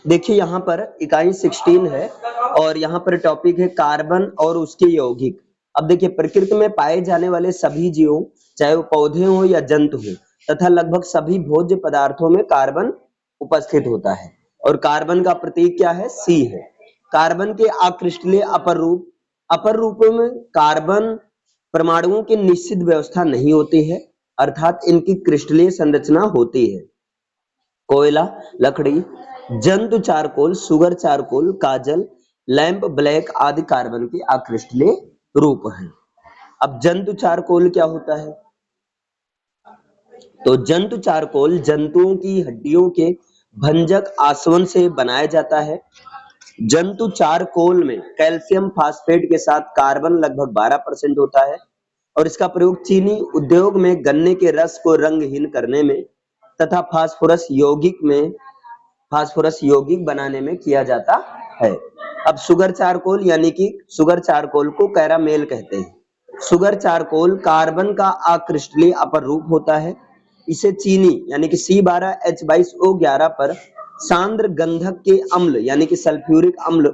देखिए यहाँ पर इकाई 16 है और यहाँ पर टॉपिक है कार्बन और उसके यौगिक। अब देखिए प्रकृति में पाए जाने वाले सभी जीवों, चाहे वो पौधे हों या जंतु हों, तथा लगभग सभी भोज्य पदार्थों में कार्बन उपस्थित होता है और कार्बन का प्रतीक क्या है? सी है। कार्बन के अक्रिस्टलीय अपर रूपों में कार्बन परमाणुओं की निश्चित व्यवस्था नहीं होती है, अर्थात इनकी क्रिस्टलीय संरचना होती है। कोयला, लकड़ी, जंतु चारकोल, सुगर चारकोल, काजल, लैंप ब्लैक आदि कार्बन के अक्रिस्टलीय रूप हैं। अब जंतु चारकोल क्या होता है? तो जंतु चारकोल जंतुओं की हड्डियों के भंजक आसवन से बनाया जाता है। जंतु चारकोल में कैल्शियम फास्फेट के साथ कार्बन लगभग 12% होता है और इसका प्रयोग चीनी उद्योग में गन्ने के रस को रंगहीन करने में तथा फास्फोरस यौगिक बनाने में किया जाता है। अब शुगर चारकोल यानी कि शुगर चारकोल को कैरामेल कहते हैं। शुगर चारकोल कार्बन का अक्रिस्टलीय अपर रूप होता है। इसे चीनी यानी कि C12H22O11 पर सांद्र गंधक के अम्ल यानी कि सल्फ्यूरिक अम्ल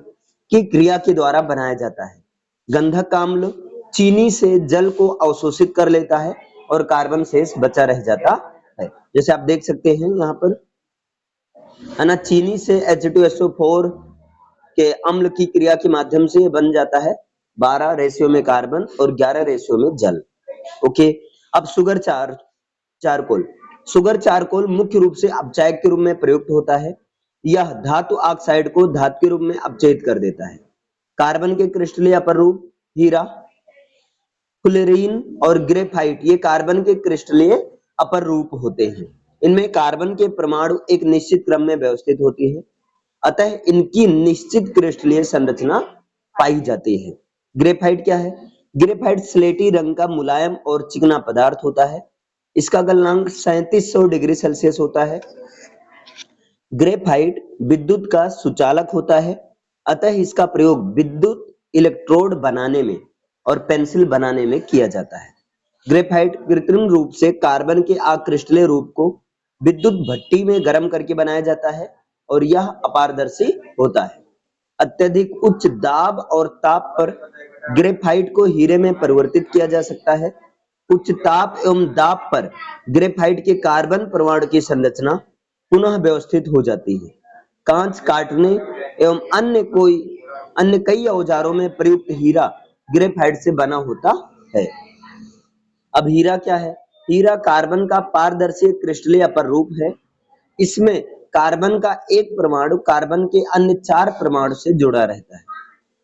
की क्रिया के द्वारा बनाया जाता है। गंधक का अम्ल चीनी से जल को अवशोषित कर लेता है और कार्बन शेष बचा रह जाता है। जैसे आप देख सकते हैं यहाँ पर है ना, चीनी से H2SO4 के अम्ल की क्रिया के माध्यम से ये बन जाता है 12 रेशियो में कार्बन और 11 रेशियो में जल। ओके, अब शुगर चारकोल मुख्य रूप से अपचायक के रूप में प्रयुक्त होता है। यह धातु ऑक्साइड को धातु के रूप में अपचयित कर देता है। कार्बन के क्रिस्टलीय अपर रूप हीरा, फ्लोरीन और ग्रेफाइट ये कार्बन के क्रिस्टलीय अपर रूप होते हैं। इनमें कार्बन के परमाणु एक निश्चित क्रम में व्यवस्थित होती है, अतः इनकी निश्चित क्रिस्टलीय संरचना पाई जाती है। ग्रेफाइट क्या है? ग्रेफाइट स्लेटी रंग का मुलायम और चिकना पदार्थ होता है। इसका गलनांक 3700 डिग्री सेल्सियस होता है। ग्रेफाइट विद्युत का सुचालक होता है, अतः इसका प्रयोग विद्युत इलेक्ट्रोड बनाने में और पेंसिल बनाने में किया जाता है। ग्रेफाइट कृत्रिम रूप से कार्बन के अक्रिस्टलीय रूप को विद्युत भट्टी में गर्म करके बनाया जाता है और यह अपारदर्शी होता है। अत्यधिक उच्च दाब और ताप पर ग्रेफाइट को हीरे में परिवर्तित किया जा सकता है। उच्च ताप एवं दाब पर ग्रेफाइट के कार्बन परमाणु की संरचना पुनः व्यवस्थित हो जाती है। कांच काटने एवं अन्य कई औजारों में प्रयुक्त हीरा ग्रेफाइट से बना होता है। अब हीरा क्या है? हीरा कार्बन का पारदर्शी क्रिस्टलीय अपर रूप है। इसमें कार्बन का एक परमाणु कार्बन के अन्य 4 परमाणु से जुड़ा रहता है।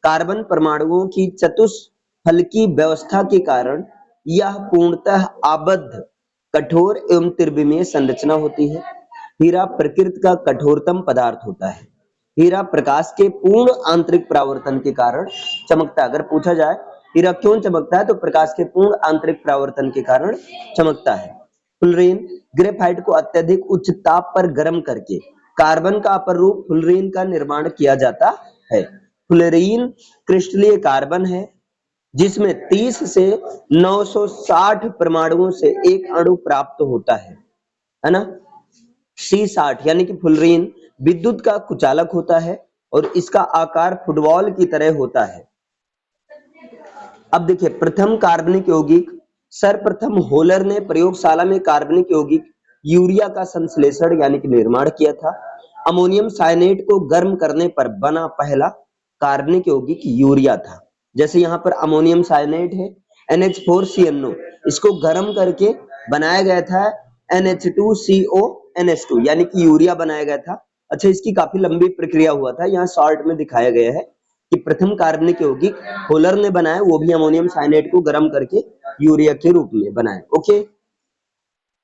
कार्बन परमाणुओं की चतुष्फलकी व्यवस्था के कारण यह पूर्णतः आबद्ध, कठोर एवं त्रिविमीय संरचना होती है। हीरा प्रकृति का कठोरतम पदार्थ होता है। हीरा प्रकाश के पूर्ण आंतरिक परावर्तन के कारण चमकता है। अगर पूछा जाए हीरा क्यों चमकता है, तो प्रकाश के पूर्ण आंतरिक परावर्तन के कारण चमकता है। फ्लोरीन ग्रेफाइट को अत्यधिक उच्च ताप पर गर्म करके कार्बन का अपर रूप फ्लोरीन का निर्माण किया जाता है। फ्लोरीन क्रिस्टलीय कार्बन है जिसमें 30 से 960 परमाणुओं से एक अणु प्राप्त होता है ना। C60 यानी कि फ्लोरीन विद्युत का कुचालक होता है और इसका आकार फुटबॉल की तरह होता है। अब देखिए प्रथम कार्बनिक यौगिक, सर्वप्रथम होलर ने प्रयोगशाला में कार्बनिक यौगिक यूरिया का संश्लेषण यानी कि निर्माण किया था। अमोनियम साइनेट को गर्म करने पर बना पहला कार्बनिक यौगिक यूरिया था। जैसे यहाँ पर अमोनियम साइनेट है NH4CnO, इसको गर्म करके बनाया गया था NH2CONH2 यानी कि यूरिया बनाया गया था। अच्छा, इसकी काफी लंबी प्रक्रिया हुआ था, यहाँ शॉर्ट में दिखाया गया है कि प्रथम कार्बनिक यौगिक होलर ने बनाया, वो भी अमोनियम साइनेट को गर्म करके यूरिया के रूप में बनाया। ओके,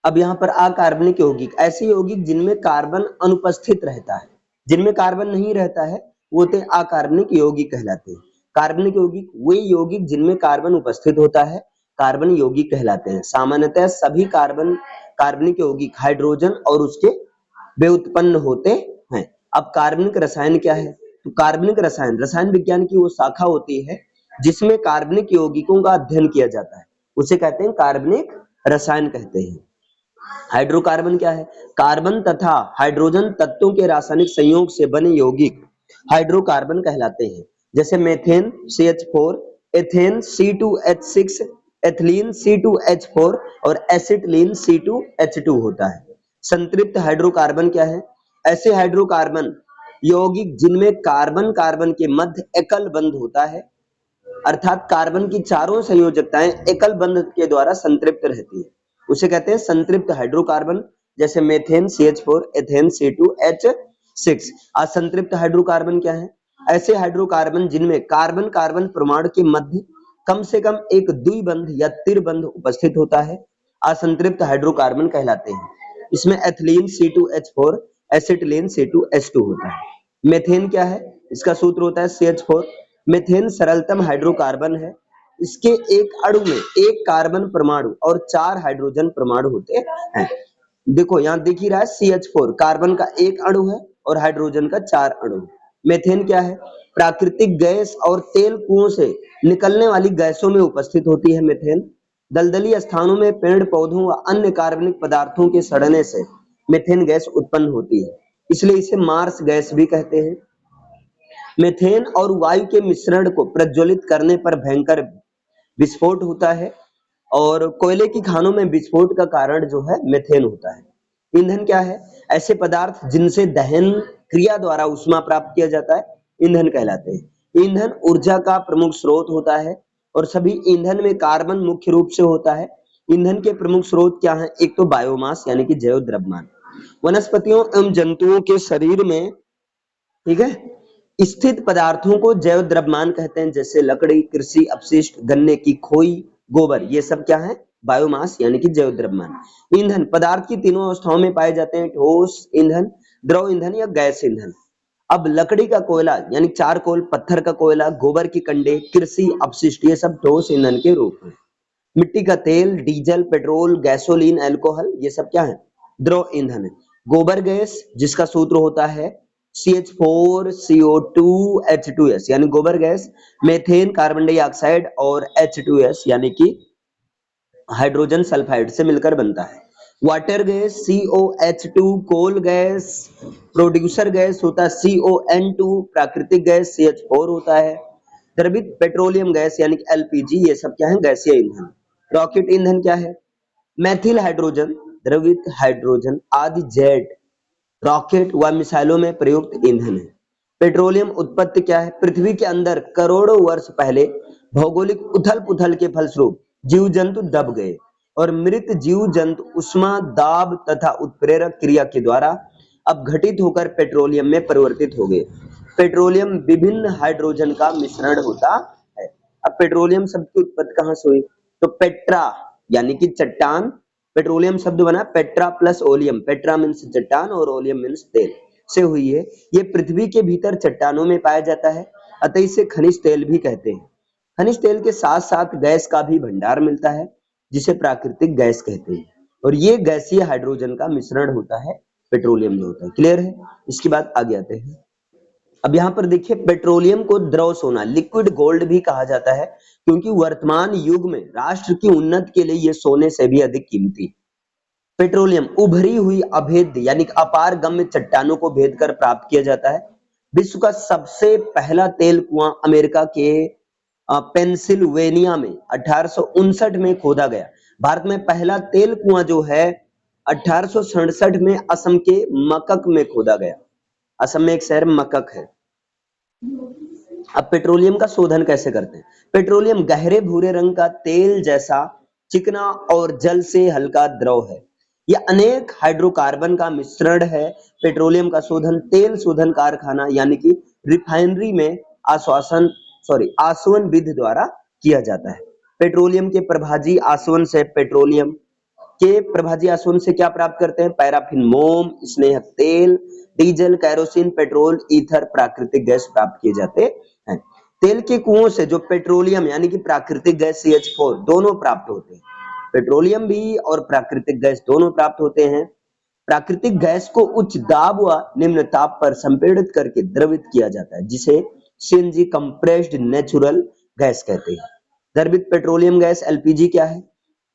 अब यहाँ पर अकार्बनिक यौगिक ऐसे यौगिक जिनमें कार्बन अनुपस्थित रहता है, जिनमें कार्बन नहीं रहता है वो तो अकार्बनिक यौगिक कहलाते हैं। कार्बनिक यौगिक वे यौगिक जिनमें कार्बन उपस्थित होता है कार्बन यौगिक कहलाते हैं। सामान्यतः सभी कार्बनिक यौगिक हाइड्रोजन और उसके व्युत्पन्न होते हैं। अब कार्बनिक रसायन क्या है? तो कार्बनिक रसायन विज्ञान की वो शाखा होती है जिसमें कार्बनिक यौगिकों का अध्ययन किया जाता है, उसे कहते हैं कार्बनिक रसायन कहते हैं। हाइड्रोकार्बन क्या है? कार्बन तथा हाइड्रोजन तत्वों के रासायनिक संयोग से बने यौगिक हाइड्रोकार्बन कहलाते हैं। जैसे methane CH4, ethane C2H6, ethylene C2H4 और एसिटिलीन C2H2 होता है। संतृप्त हाइड्रोकार्बन क्या है? ऐसे हाइड्रोकार्बन यौगिक जिनमें कार्बन कार्बन के मध्य एकल बंध होता है, अर्थात कार्बन की चारों संयोजकताएं एकल बंध के द्वारा संतृप्त रहती है, उसे कहते हैं संतृप्त हाइड्रोकार्बन। जैसे methane CH4, ethane C2H6। असंतृप्त hydrocarbon क्या है? ऐसे हाइड्रोकार्बन जिनमें कार्बन कार्बन परमाणु के मध्य कम से कम एक द्विबंध या त्रिबंध उपस्थित होता है, असंतृप्त हाइड्रोकार्बन कहलाते हैं। इसमें एथिलीन C2H4, एसिटिलीन C2H2 होता है। मेथेन क्या है? इसका सूत्र होता है CH4। मेथेन सरलतम हाइड्रोकार्बन है। इसके एक अणु में एक कार्बन परमाणु और 4 हाइड्रोजन परमाणु होते हैं। देखो यहाँ दिख ही रहा है CH4 कार्बन का एक अणु है और हाइड्रोजन का 4 अणु है। मेथेन क्या है? प्राकृतिक गैस और तेल कुओं से निकलने वाली गैसों में उपस्थित होती है मेथेन। दलदली स्थानों में पेड़ पौधों व अन्य कार्बनिक पदार्थों के सड़ने से मेथेन गैस उत्पन्न होती है, इसलिए इसे मार्स गैस भी कहते हैं। मेथेन और वायु के मिश्रण को प्रज्वलित करने पर भयंकर विस्फोट होता है और कोयले की खानों में विस्फोट का कारण जो है मेथेन होता है। ईंधन क्या है? ऐसे पदार्थ जिनसे दहन क्रिया द्वारा ऊष्मा प्राप्त किया जाता है, ईंधन कहलाते हैं। ईंधन ऊर्जा का प्रमुख स्रोत होता है और सभी ईंधन में कार्बन मुख्य रूप से होता है। ईंधन के प्रमुख स्रोत क्या हैं? एक तो बायोमास यानी कि जैव द्रव्यमान। वनस्पतियों एवं जंतुओं के शरीर में, ठीक है, स्थित पदार्थों को जैव द्रव्यमान कहते हैं। जैसे लकड़ी, कृषि अपशिष्ट, गन्ने की खोई, गोबर, ये सब क्या है? बायोमास यानी कि जैव द्रव्यमान। ईंधन पदार्थ की तीनों अवस्थाओं में पाए जाते हैं, ठोस ईंधन, द्रव ईंधन या गैस ईंधन। अब लकड़ी का कोयला यानी चारकोल, पत्थर का कोयला, गोबर की कंडे, कृषि अपशिष्ट, ये सब ठोस ईंधन के रूप में। मिट्टी का तेल, डीजल, पेट्रोल, गैसोलीन, अल्कोहल, ये सब क्या है? द्रव ईंधन है। गोबर गैस जिसका सूत्र होता है CH4CO2H2S यानी गोबर गैस, मेथेन कार्बन डाइऑक्साइड और H2S यानी कि हाइड्रोजन सल्फाइड से मिलकर बनता है। Water gas COH2, coal gas, producer gas होता है CON2, प्राकृतिक गैस CH4 होता है। द्रवित पेट्रोलियम गैस यानी कि LPG, ये सब क्या है? गैसीय ईंधन। रॉकेट ईंधन क्या है? मैथिल हाइड्रोजन, द्रवित हाइड्रोजन आदि जेट, रॉकेट व मिसाइलों में प्रयुक्त ईंधन है। पेट्रोलियम उत्पत्ति क्या है? पृथ्वी के अंदर करोड़ों वर्ष पहले भौगोलिक उथल पुथल के फलस्वरूप जीव जंतु दब गए और मृत जीव जंतु उष्मा दाब तथा उत्प्रेरक क्रिया के द्वारा अब घटित होकर पेट्रोलियम में परिवर्तित हो गए। पेट्रोलियम विभिन्न हाइड्रोजन का मिश्रण होता है। अब पेट्रोलियम शब्द की उत्पत्ति कहां से हुई? तो पेट्रा यानी कि चट्टान, पेट्रोलियम शब्द बना Petra plus oleum, Petra means चट्टान और ओलियम मीन्स तेल, से हुई है। ये पृथ्वी के भीतर चट्टानों में पाया जाता है, अतः इसे खनिज तेल भी कहते हैं। खनिज तेल के साथ साथ गैस का भी भंडार मिलता है जिसे प्राकृतिक गैस कहते हैं और ये गैसीय हाइड्रोजन का मिश्रण होता है पेट्रोलियम जो होता है। क्लियर है? इसके बाद आगे आते हैं। अब यहाँ पर देखिए, पेट्रोलियम को द्रव सोना, लिक्विड गोल्ड भी कहा जाता है क्योंकि वर्तमान युग में राष्ट्र की उन्नति के लिए यह सोने से भी अधिक कीमती। पेट्रोलियम उभरी हुई अभेद्य यानी कि अपार गम्य चट्टानों को भेद कर प्राप्त किया जाता है। विश्व का सबसे पहला तेल कुआं अमेरिका के पेंसिल्वेनिया में 1859 में खोदा गया। भारत में पहला तेल कुआं जो है 1867 में असम के मकक में खोदा गया। असम में एक शहर मकक है। अब पेट्रोलियम का शोधन कैसे करते हैं? पेट्रोलियम गहरे भूरे रंग का तेल जैसा चिकना और जल से हल्का द्रव है। यह अनेक हाइड्रोकार्बन का मिश्रण है। पेट्रोलियम का शोधन तेल शोधन कारखाना यानी कि रिफाइनरी में आसवन विधि द्वारा किया जाता है। पेट्रोलियम के प्रभाजी आसवन से क्या प्राप्त करते हैं? पैराफिन, मोम, स्नेहक तेल, डीजल, कैरोसिन, पेट्रोल, ईथर, प्राकृतिक गैस प्राप्त किए जाते हैं। तेल के कुओं से जो पेट्रोलियम यानी कि प्राकृतिक गैस CH4 दोनों प्राप्त होते हैं। पेट्रोलियम भी और प्राकृतिक गैस दोनों प्राप्त होते हैं। प्राकृतिक गैस को उच्च दाब व निम्न ताप पर संपीड़ित करके द्रवित किया जाता है जिसे CNG कंप्रेस्ड नेचुरल गैस कहते हैं। द्रवित पेट्रोलियम गैस LPG क्या है?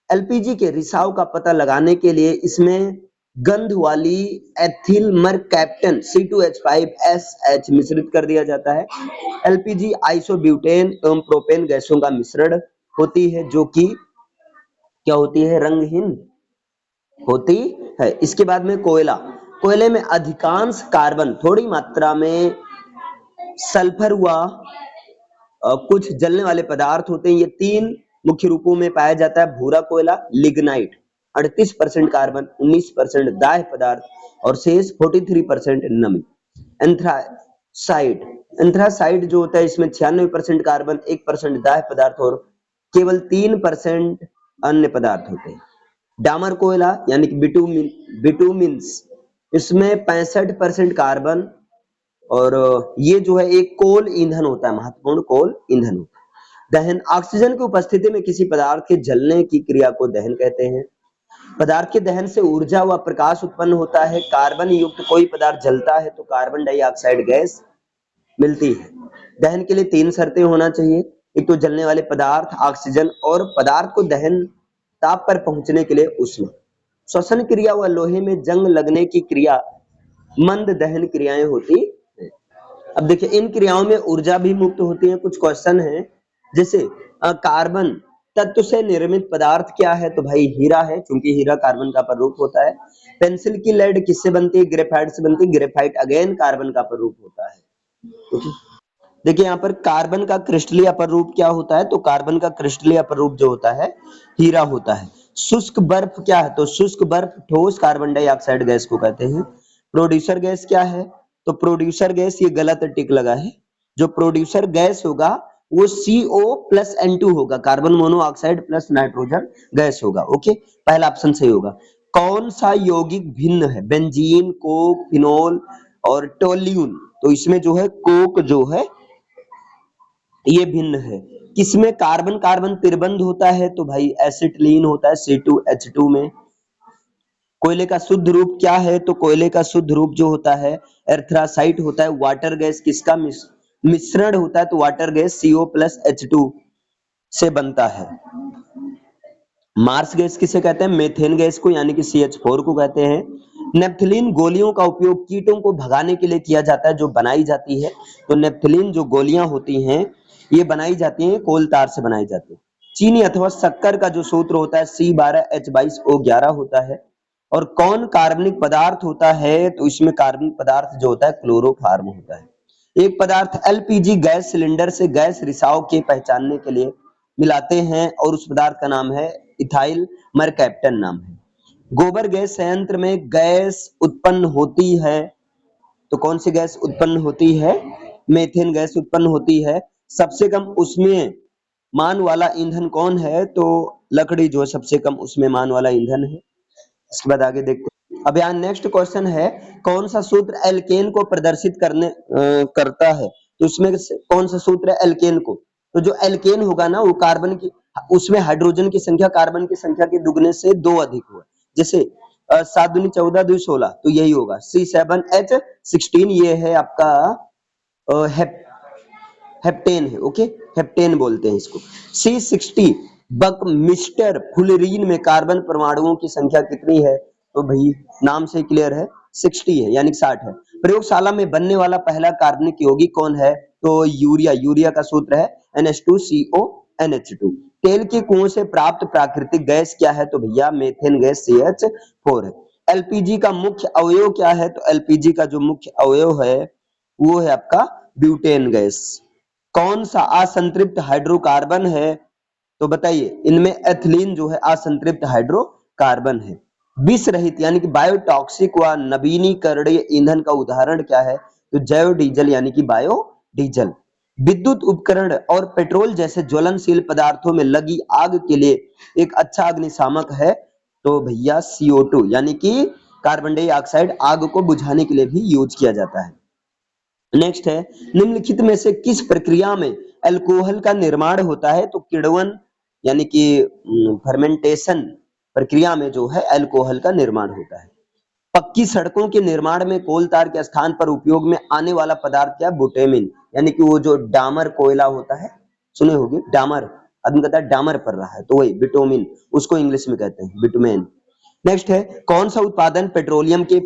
एलपीजी के रिसाव का पता लगाने के लिए इसमें गंध वाली एथिल मरकैप्टन C2H5SH मिश्रित कर दिया जाता है। एलपीजी आइसोब्यूटेन एवं प्रोपेन गैसों का मिश्रण होती है, जो कि क्या होती है, रंगहीन होती है। इसके बाद में कोयला, कोयले में अधिकांश कार्बन, थोड़ी मात्रा में सल्फर हुआ, कुछ जलने वाले पदार्थ होते हैं। ये तीन मुख्य रूपों में पाया जाता है। भूरा कोयला, लिग्नाइट 38% कार्बन, 19% दाह्य पदार्थ और शेष 43% नमी। एंथ्रासाइट, एंथ्रासाइट जो होता है इसमें 96% कार्बन, 1% दाह्य पदार्थ और केवल 3% अन्य पदार्थ होते हैं। डामर कोयला यानी कि बिटुमिन्स, इसमें 65% कार्बन और ये जो है एक कोल ईंधन होता है, महत्वपूर्ण कोल ईंधन होता है। दहन, ऑक्सीजन की उपस्थिति में किसी पदार्थ के जलने की क्रिया को दहन कहते हैं। पदार्थ के दहन से ऊर्जा व प्रकाश उत्पन्न होता है। कार्बन युक्त कोई पदार्थ जलता है तो कार्बन डाइऑक्साइड गैस मिलती है। दहन के लिए 3 शर्तें होना चाहिए। एक तो जलने वाले पदार्थ, ऑक्सीजन और पदार्थ को दहन ताप पर पहुंचने के लिए उष्मा। श्वसन क्रिया व लोहे में जंग लगने की क्रिया मंद दहन क्रियाएं होती है। अब देखिए इन क्रियाओं में ऊर्जा भी मुक्त होती है। कुछ क्वेश्चन है, जैसे कार्बन तत्व से निर्मित पदार्थ क्या है, तो भाई हीरा है, क्योंकि हीरा कार्बन का प्ररूप होता है। पेंसिल की लेड किससे बनती है, ग्रेफाइट से बनती है। ग्रेफाइट अगेन कार्बन का प्ररूप होता है। देखिए यहाँ पर कार्बन का क्रिस्टलीय अपरूप क्या होता है, तो कार्बन का क्रिस्टलीय अपरूप जो होता है हीरा होता है। शुष्क बर्फ क्या है, तो शुष्क बर्फ ठोस कार्बन डाइऑक्साइड गैस को कहते हैं। प्रोड्यूसर गैस क्या है, तो प्रोड्यूसर गैस, ये गलत टिक लगा है, जो प्रोड्यूसर गैस होगा वो CO+N2 होगा, carbon monoxide plus nitrogen gas होगा। ओके, पहला ऑप्शन सही होगा। कौन सा यौगिक भिन्न है, बेंजीन, कोक, फिनोल और टोल्यून, तो इसमें जो है कोक जो है ये भिन्न है। किसमें कार्बन कार्बन त्रिबंध होता है, तो भाई एसिटिलीन होता है C2H2 में। कोयले का शुद्ध रूप क्या है, तो कोयले का शुद्ध रूप जो होता है एर्थ्रासाइट होता है। वाटर गैस किसका मिश्रण होता है, तो वाटर गैस CO+H2 से बनता है। मार्स गैस किसे कहते हैं, मेथेन गैस को, यानी कि CH4 को कहते हैं। नेप्थलीन गोलियों का उपयोग कीटों को भगाने के लिए किया जाता है, जो बनाई जाती है, तो नेप्थलीन जो गोलियां होती हैं ये बनाई जाती हैं, कोल तार से बनाई जाती है। चीनी अथवा शक्कर का जो सूत्र होता है C12H22O11 होता है। और कौन कार्बनिक पदार्थ होता है, तो इसमें कार्बनिक पदार्थ जो होता है क्लोरोफार्म होता है। एक पदार्थ LPG गैस सिलेंडर से गैस रिसाव के पहचानने के लिए मिलाते हैं और उस पदार्थ का नाम है इथाइल मरकैप्टन नाम है। गोबर गैस संयंत्र में गैस उत्पन्न होती है, तो कौन सी गैस उत्पन्न होती है, मेथेन गैस उत्पन्न होती है। सबसे कम उसमें मान वाला ईंधन कौन है, तो लकड़ी जो है सबसे कम उसमें मान वाला ईंधन है। इसके बाद आगे देखते हैं। अब यहाँ नेक्स्ट क्वेश्चन है, कौन सा सूत्र एल्केन को प्रदर्शित करता है, तो इसमें कौन सा सूत्र है एल्केन को, तो जो एल्केन होगा ना वो कार्बन की, उसमें हाइड्रोजन की संख्या कार्बन की संख्या के दुगने से 2 अधिक हो। जैसे 7 दूनी 14 2 16, तो यही होगा C7H16, ये है आपका हेप्टेन है। ओके, हेप्टेन बोलते हैं इसको। C60 बकमिस्टर फुलरीन में कार्बन परमाणुओं की संख्या कितनी है, तो भाई नाम से क्लियर है 60 है, यानी 60 है। प्रयोगशाला में बनने वाला पहला कार्बनिक यौगिक कौन है, तो यूरिया, यूरिया का सूत्र है NH2CONH2। तेल के कुओं से प्राप्त प्राकृतिक गैस क्या है, तो भैया मेथेन गैस CH4 है। एलपीजी का मुख्य अवयव क्या है, तो एलपीजी का जो मुख्य अवयव है वो है आपका ब्यूटेन गैस। कौन सा असंतृप्त हाइड्रोकार्बन है, तो बताइए इनमें एथिलीन जो है असंतृप्त हाइड्रोकार्बन है। विष रहित यानी कि बायोटॉक्सिक व नवीनीकरणीय ईंधन का उदाहरण क्या है, तो जैव डीजल यानी कि बायो डीजल। विद्युत उपकरण और पेट्रोल जैसे ज्वलनशील पदार्थों में लगी आग के लिए एक अच्छा अग्निशामक है, तो भैया CO2 यानी कि कार्बन डाइऑक्साइड आग को बुझाने के लिए भी यूज किया जाता है। नेक्स्ट है, निम्नलिखित में से किस प्रक्रिया में अल्कोहल का निर्माण होता है, तो किण्वन यानी कि फर्मेंटेशन प्रक्रिया में जो है अल्कोहल का निर्माण होता है। पक्की सड़कों के निर्माण में कोल तार के स्थान पर उपयोग में आने वाला पदार्थ क्या है, बुटेमिन, यानी कि वो जो डामर कोयला होता है, सुने होंगे डामर, आदमी कहता है डामर पड़ रहा है, तो वही बिटुमिन, उसको इंग्लिश में कहते हैं बिटुमेन। नेक्स्ट है, कौन सा उत्पादन पेट्रोलियम के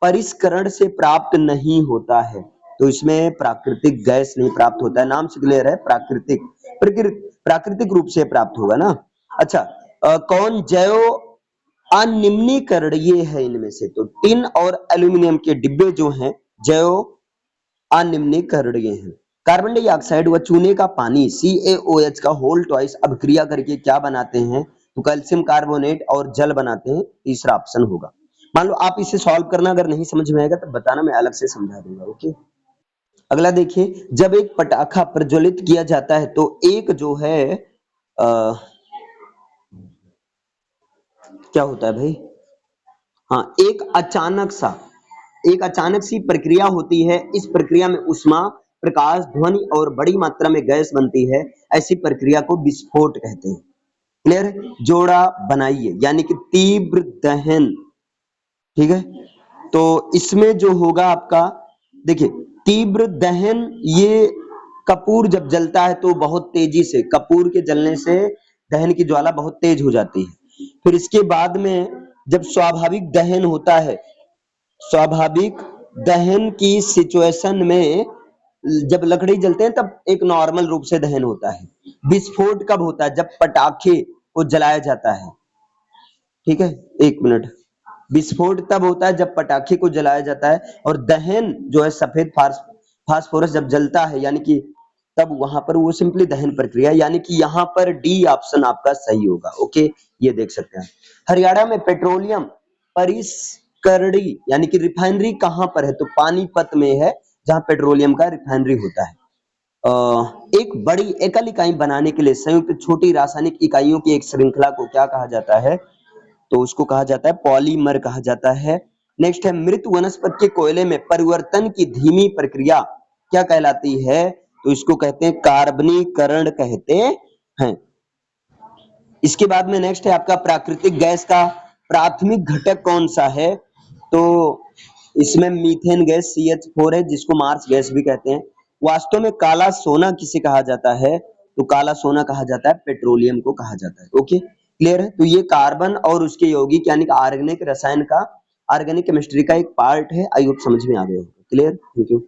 परिष्करण से प्राप्त नहीं होता है? तो इसमें प्राकृतिक गैस नहीं प्राप्त होता है, नाम से क्लियर है, प्राकृतिक रूप से प्राप्त होगा ना। अच्छा, कौन जैव अनिम्नीकरणीय है इनमें से? तो टिन और एल्यूमिनियम के डिब्बे जो हैं जैव अनिम्नीकरणीय हैं। कार्बन डाइऑक्साइड व चूने का पानी CaOH का होल ट्वाइस अभिक्रिया करके क्या बनाते हैं? तो कैल्शियम कार्बोनेट और जल बनाते हैं, तीसरा ऑप्शन होगा। मान लो आप इसे सॉल्व करना, अगर नहीं समझ में आएगा तो बताना, मैं अलग से समझा दूंगा। ओके, अगला देखिए, जब एक पटाखा प्रज्वलित किया जाता है तो एक जो है क्या होता है भाई? हाँ, एक अचानक सी प्रक्रिया होती है। इस प्रक्रिया में ऊष्मा, प्रकाश, ध्वनि और बड़ी मात्रा में गैस बनती है। ऐसी प्रक्रिया को विस्फोट कहते हैं। क्लियर है? जोड़ा बनाइए, यानी कि तीव्र दहन। ठीक है, तो इसमें जो होगा आपका, देखिए तीव्र दहन, ये कपूर जब जलता है तो बहुत तेजी से, कपूर के जलने से दहन की ज्वाला बहुत तेज हो जाती है। फिर इसके बाद में जब स्वाभाविक दहन होता है, स्वाभाविक दहन की सिचुएशन में जब लकड़ी जलते हैं तब एक नॉर्मल रूप से दहन होता है। विस्फोट कब होता है? जब पटाखे को जलाया जाता है। ठीक है, एक मिनट। विस्फोट तब होता है जब पटाखे को जलाया जाता है, और दहन जो है सफेद फास्फोरस जब जलता है, यानी कि तब वहां पर वो सिंपली दहन प्रक्रिया, यानी कि यहाँ पर डी ऑप्शन आपका सही होगा। ओके, ये देख सकते हैं। हरियाणा में पेट्रोलियम परिष्करणी यानी कि रिफाइनरी कहाँ पर है? तो पानीपत में है, जहाँ पेट्रोलियम का रिफाइनरी होता है। एक बड़ी एकल इकाई बनाने के लिए संयुक्त छोटी रासायनिक इकाइयों की एक श्रृंखला को क्या कहा जाता है? तो उसको कहा जाता है पॉलीमर कहा जाता है। नेक्स्ट है, मृत वनस्पति के कोयले में परिवर्तन की धीमी प्रक्रिया क्या कहलाती है? तो इसको कहते हैं कार्बनीकरण कहते हैं। इसके बाद में नेक्स्ट है आपका, प्राकृतिक गैस का प्राथमिक घटक कौन सा है? तो इसमें मीथेन गैस CH4 है, जिसको मार्स गैस भी कहते हैं। वास्तव में काला सोना किसे कहा जाता है? तो काला सोना कहा जाता है पेट्रोलियम को कहा जाता है। ओके, क्लियर है? तो ये कार्बन और उसके यौगिक यानी कि ऑर्गेनिक रसायन का, ऑर्गेनिक केमिस्ट्री का एक पार्ट है। आई होप समझ में आ गया होगा। Clear, thank you.